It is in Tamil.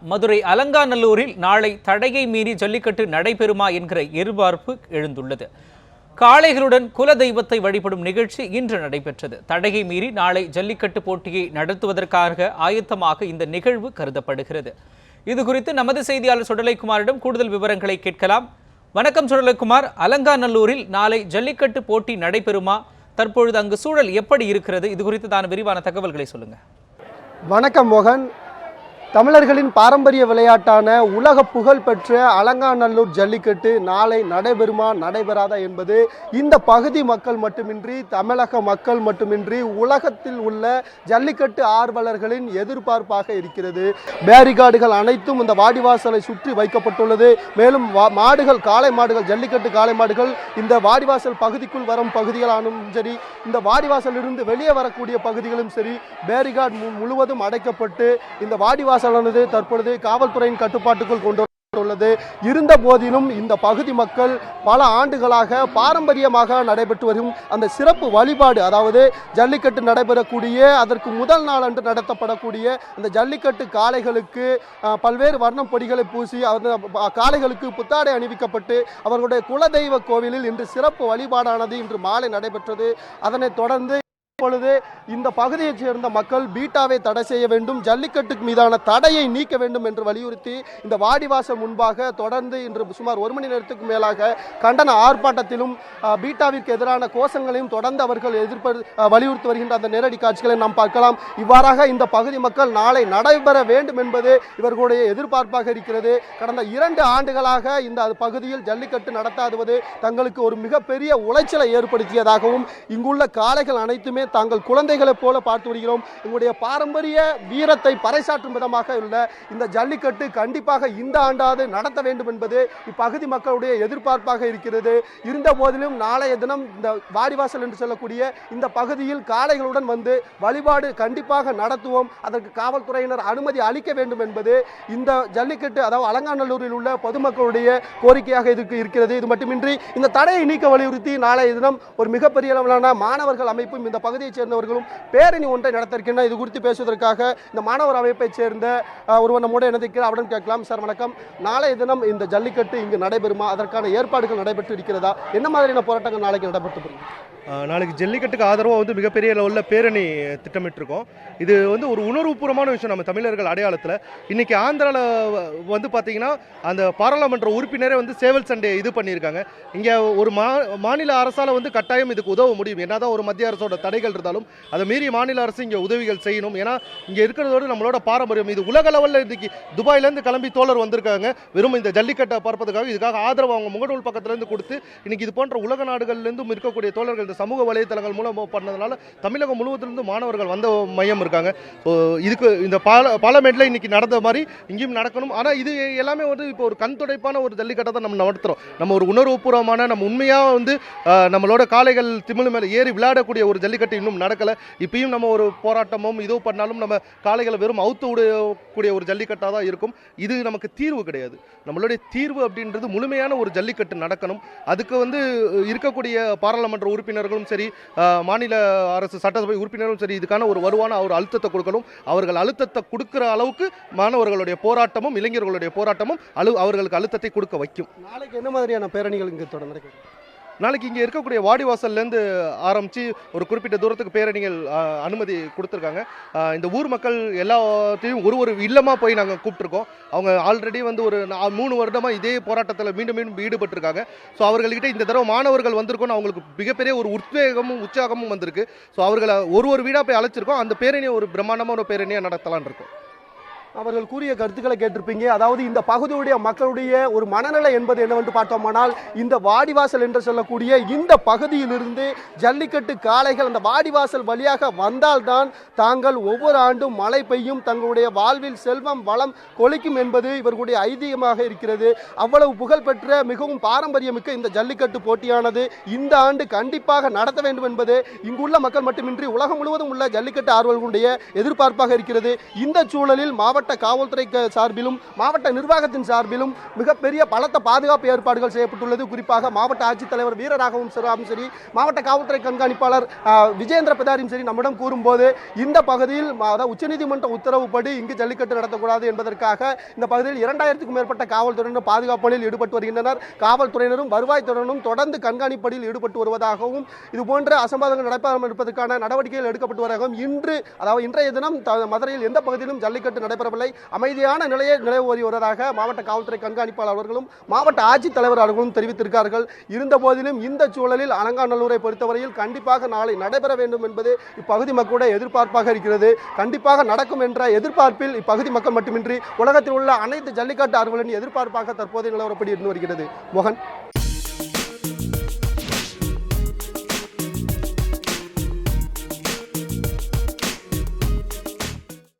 மதுரை அலங்காநல்லூரில் நாளை தடையை மீறி ஜல்லிக்கட்டு நடைபெறுமா என்கிற எதிர்பார்ப்பு எழுந்துள்ளது. காளைகளுடன் குலதெய்வத்தை வழிபடும் நிகழ்ச்சி இன்று நடைபெற்றது. தடையை மீறி நாளை ஜல்லிக்கட்டு போட்டியை நடத்துவதற்காக ஆயத்தமாக இந்த நிகழ்வு கருதப்படுகிறது. இதுகுறித்து நமது செய்தியாளர் சுடலைக்குமாரிடம் கூடுதல் விவரங்களை கேட்கலாம். வணக்கம் சுடலைக்குமார், அலங்காநல்லூரில் நாளை ஜல்லிக்கட்டு போட்டி நடைபெறுமா? தற்பொழுது அங்கு சூழல் எப்படி இருக்கிறது? இது குறித்து விரிவான தகவல்களை சொல்லுங்க. வணக்கம் மோகன். தமிழர்களின் பாரம்பரிய விளையாட்டான உலக புகழ் பெற்ற அலங்காநல்லூர் ஜல்லிக்கட்டு நாளை நடைபெறுமா நடைபெறாதா என்பது இந்த பகுதி மக்கள் மட்டுமின்றி தமிழக மக்கள் மட்டுமின்றி உலகத்தில் உள்ள ஜல்லிக்கட்டு ஆர்வலர்களின் எதிர்பார்ப்பாக இருக்கிறது. பேரிகார்டுகள் அனைத்தும் இந்த வாடிவாசலை சுற்றி வைக்கப்பட்டுள்ளது. மேலும் மாடுகள், காளை மாடுகள், ஜல்லிக்கட்டு காளை மாடுகள் இந்த வாடிவாசல் பகுதிக்குள் வரும் பகுதிகளானும் சரி, இந்த வாடிவாசலிருந்து வெளியே வரக்கூடிய பகுதிகளும் சரி, பேரிகார்டு முழுவதும் அடைக்கப்பட்டு இந்த வாடிவாசல் தற்பொழுது காவல்துறையின் கட்டுப்பாட்டுக்குள் கொண்டு உள்ளது. இருந்த போதிலும் இந்த பகுதி மக்கள் பல ஆண்டுகளாக பாரம்பரியமாக நடைபெற்று வரும் அந்த சிறப்பு வழிபாடு, அதாவது ஜல்லிக்கட்டு நடைபெறக்கூடிய அதற்கு முதல் நாள் அன்று நடத்தப்படக்கூடிய அந்த ஜல்லிக்கட்டு காளைகளுக்கு பல்வேறு வர்ணம் பொடிகளை பூசி காளைகளுக்கு புத்தாடை அணிவிக்கப்பட்டு அவர்களுடைய குலதெய்வ கோவிலில் இன்று சிறப்பு வழிபாடானது இன்று மாலை நடைபெற்றது. அதனைத் தொடர்ந்து இப்பொழுது இந்த பகுதியைச் சேர்ந்த மக்கள் பீட்டாவை தடை செய்ய வேண்டும், ஜல்லிக்கட்டுக்கு மீதான தடையை நீக்க வேண்டும் என்று வலியுறுத்தி இந்த வாடிவாசல் முன்பாக தொடர்ந்து இன்று சுமார் 1 மணி நேரத்துக்கு மேலாக கண்டன ஆர்ப்பாட்டத்திலும் பீட்டாவிற்கு எதிரான கோஷங்களையும் தொடர்ந்து அவர்கள் வலியுறுத்தி வருகின்ற அந்த நேரடி காட்சிகளை நாம் பார்க்கலாம். இவ்வாறாக இந்த பகுதி மக்கள் நாளை நடைபெற வேண்டும் என்பது இவர்களுடைய எதிர்பார்ப்பாக இருக்கிறது. கடந்த 2 ஆண்டுகளாக இந்த பகுதியில் ஜல்லிக்கட்டு நடத்தாதுவது தங்களுக்கு ஒரு மிகப்பெரிய உளைச்சலை ஏற்படுத்தியதாகவும், இங்குள்ள காளைகள் அனைத்துமே தாங்கள் குழந்தைகளைப் போல பார்த்து வருகிறோம். எங்களுடைய பாரம்பரிய வீரத்தை பறைசாற்றும் விதமாக உள்ள இந்த ஜல்லிக்கட்டு கண்டிப்பாக இந்த ஆண்டாவது நடத்த வேண்டும் என்பது இப்பகுதி மக்களுடைய எதிர்பார்ப்பாக இருக்கிறது. இருந்த போதிலும் நாளைய தினம் இந்த வாடிவாசல் என்று சொல்லக்கூடிய இந்த பகுதியில் காளைகளுடன் வந்து வழிபாடு கண்டிப்பாக நடத்துவோம், அதற்கு காவல்துறையினர் அனுமதி அளிக்க வேண்டும் என்பது இந்த ஜல்லிக்கட்டு, அதாவது அலங்காநல்லூரில் உள்ள பொதுமக்களுடைய கோரிக்கையாக இதுக்கு இருக்கிறது. இது மட்டுமின்றி இந்த தடையை நீக்க வலியுறுத்தி நாளைய தினம் ஒரு மிகப்பெரிய அளவிலான மாணவர்கள் அமைப்பும் இந்த பகுதியைச் சேர்ந்தவர்களும் பேரணி ஒன்றை நடத்திருக்கின்றனர். இது குறித்து பேசுவதற்காக இந்த மாணவர் அமைப்பைச் சேர்ந்த ஒருவர் நம்மோடு இணைந்திருக்கிறார். அவரிடம் கேட்கலாம். சார் வணக்கம். நாளைய தினம் இந்த ஜல்லிக்கட்டு இங்கு நடைபெறுமா? அதற்கான ஏற்பாடுகள் நடைபெற்று இருக்கிறதா? என்ன மாதிரியான போராட்டங்கள் நாளைக்கு நடைபெற்று? நாளைக்கு ஜல்லிக்கட்டுக்கு ஆதரவாக மிகப்பெரிய லெவலில் பேரணி திட்டமிட்டிருக்கோம். இது ஒரு உணர்வுபூர்வமான விஷயம் நம்ம தமிழர்கள் அடையாளத்தில். இன்றைக்கி ஆந்திராவில் பார்த்தீங்கன்னா அந்த பாராளுமன்ற உறுப்பினரே சேவல் சண்டை இது பண்ணியிருக்காங்க. இங்கே ஒரு மாநில அரசால் கட்டாயம் இதுக்கு உதவ முடியும். என்னதான் ஒரு மத்திய அரசோட தடைகள் இருந்தாலும் அதை மீறி மாநில அரசு இங்கே உதவிகள் செய்யணும். ஏன்னா இங்கே இருக்கிறதோடு நம்மளோட பாரம்பரியம் இது உலக லெவலில். இன்றைக்கி துபாயிலேருந்து கிளம்பி தோழர் வந்திருக்காங்க வெறும் இந்த ஜல்லிக்கட்டை பார்ப்பதுக்காக. இதுக்காக ஆதரவு அவங்க முகநூல் பக்கத்துலேருந்து கொடுத்து இன்றைக்கி இது போன்ற உலக நாடுகள்லேருந்தும் இருக்கக்கூடிய தோழர்கள் சமூக வலைதளங்கள் மூலம் பண்ணதுனால தமிழகம் முழுவதிலிருந்து மாணவர்கள் வந்த மையம் இருக்காங்க. இதுக்கு இந்த பார்லமெண்ட்ல இன்னைக்கு நடந்த மாதிரி இங்கேயும் நடக்கணும். ஆனால் இது எல்லாமே இப்போ ஒரு கண் துடைப்பான ஒரு ஜல்லிக்கட்டை தான் நம்ம நடத்துகிறோம். நம்ம ஒரு உணர்வுபூர்வமான, நம்ம உண்மையாக நம்மளோட காளைகள் திமிழ் மேலே ஏறி விளையாடக்கூடிய ஒரு ஜல்லிக்கட்டு இன்னும் நடக்கலை. இப்பயும் நம்ம ஒரு போராட்டமும் இதோ பண்ணாலும் நம்ம காளைகளை வெறும் அவுத்து விடக்கூடிய ஒரு ஜல்லிக்கட்டாக தான் இருக்கும். இது நமக்கு தீர்வு கிடையாது. நம்மளுடைய தீர்வு அப்படின்றது முழுமையான ஒரு ஜல்லிக்கட்டு நடக்கணும். அதுக்கு இருக்கக்கூடிய பாராளுமன்ற உறுப்பினர்களும் சரி, மாநில அரசு சட்டசபை உறுப்பினர்களும் சரி, இதுக்கான ஒரு வலுவான ஒரு அழுத்தத்தை கொடுக்கணும். அவர்கள் அழுத்தத்தை கொடுக்கிற அளவுக்கு மாணவர்களுடைய போராட்டமும் இளைஞர்களுடைய போராட்டமும் அவர்களுக்கு அழுத்தத்தை கொடுக்க வைக்கும். நாளைக்கு என்ன மாதிரியான பேரணிகள் இங்கு தொடர்ந்து? நாளைக்கு இங்கே இருக்கக்கூடிய வாடிவாசல்லேருந்து ஆரம்பித்து ஒரு குறிப்பிட்ட தூரத்துக்கு பேரணிகள் அனுமதி கொடுத்துருக்காங்க. இந்த ஊர் மக்கள் எல்லாத்தையும் ஒரு இல்லமாக போய் நாங்கள் கூப்பிட்டுருக்கோம். அவங்க ஆல்ரெடி ஒரு 3 வருடமாக இதே போராட்டத்தில் மீண்டும் மீண்டும் ஈடுபட்டிருக்காங்க. ஸோ அவர்கள்கிட்ட இந்த தடவை மாணவர்கள் வந்திருக்கோன்னு அவங்களுக்கு மிகப்பெரிய ஒரு உத்வேகமும் உற்சாகமும் வந்திருக்கு. ஸோ அவர்களை ஒரு வீடாக போய் அழைச்சிருக்கோம். அந்த பேரணியை ஒரு பிரம்மாண்டமான ஒரு பேரணியாக நடத்தலான் இருக்கோம். அவர்கள் கூறிய கருத்துக்களை கேட்டிருப்பீங்க. அதாவது இந்த பகுதியுடைய மக்களுடைய ஒரு மனநிலை என்பது என்னவென்று பார்த்தோமானால், இந்த வாடிவாசல் என்று சொல்லக்கூடிய இந்த பகுதியிலிருந்து ஜல்லிக்கட்டு காளைகள் அந்த வாடிவாசல் வழியாக வந்தால்தான் தாங்கள் ஒவ்வொரு ஆண்டும் மழை பெய்யும், தங்களுடைய வாழ்வில் செல்வம் வளம் கொளிக்கும் என்பது இவர்களுடைய ஐதீகமாக இருக்கிறது. அவ்வளவு புகழ்பெற்ற மிகவும் பாரம்பரியமிக்க இந்த ஜல்லிக்கட்டு போட்டியானது இந்த ஆண்டு கண்டிப்பாக நடத்த வேண்டும் என்பது இங்குள்ள மக்கள் மட்டுமின்றி உலகம் முழுவதும் உள்ள ஜல்லிக்கட்டு ஆர்வலர்களுடைய எதிர்பார்ப்பாக இருக்கிறது. இந்த சூழலில் மாவட்ட மாவட்ட காவல்துறை சார்பிலும் மாவட்ட நிர்வாகத்தின் சார்பிலும் மிகப்பெரிய பலத்த பாதுகாப்பு ஏற்பாடுகள் செய்யப்பட்டுள்ளது. குறிப்பாக மாவட்ட ஆட்சித்தலைவர் வீரராகவும் சரி, மாவட்ட காவல்துறை கண்காணிப்பாளர் விஜேந்திர பிதாரியும் சரி நம்மிடம் கூறும்போது இந்த பகுதியில் உச்சநீதிமன்ற உத்தரவுப்படி இங்கு ஜல்லிக்கட்டு நடத்தக்கூடாது என்பதற்காக இந்த பகுதியில் 2000க்கும் மேற்பட்ட காவல்துறையினர் பாதுகாப்பு பணியில் ஈடுபட்டு வருகின்றனர். காவல்துறையினரும் வருவாய்த்துறையினரும் தொடர்ந்து கண்காணிப்பு பணியில் ஈடுபட்டு வருவதாகவும் இதுபோன்ற அசம்பாதங்கள் நடைபெறாமல் இருப்பதற்கான நடவடிக்கைகள் எடுக்கப்பட்டு வருவதாகவும் இன்றைய தினம் மதுரையில் எந்த பகுதியிலும் ஜல்லிக்கட்டு நடைபெறவில்லை, அமைதியான நிலையை நிலவி வருவதாக மாவட்ட காவல்துறை கண்காணிப்பாளர் அவர்களும் மாவட்ட ஆட்சித்தலைவர் அவர்களும் தெரிவித்திருக்கிறார்கள். இருந்த போதிலும் இந்த சூழலில் அலங்காநல்லூரை பொறுத்தவரையில் கண்டிப்பாக நாளை நடைபெற வேண்டும் என்பது இப்பகுதி மக்களுடைய எதிர்பார்ப்பாக இருக்கிறது. கண்டிப்பாக நடக்கும் என்ற எதிர்பார்ப்பில் இப்பகுதி மக்கள் மட்டுமின்றி உலகத்தில் உள்ள அனைத்து ஜல்லிக்கட்டு ஆர்வலரின் எதிர்பார்ப்பாக தற்போதைய நிலவரப்படி இருந்து வருகிறது. மோகன்.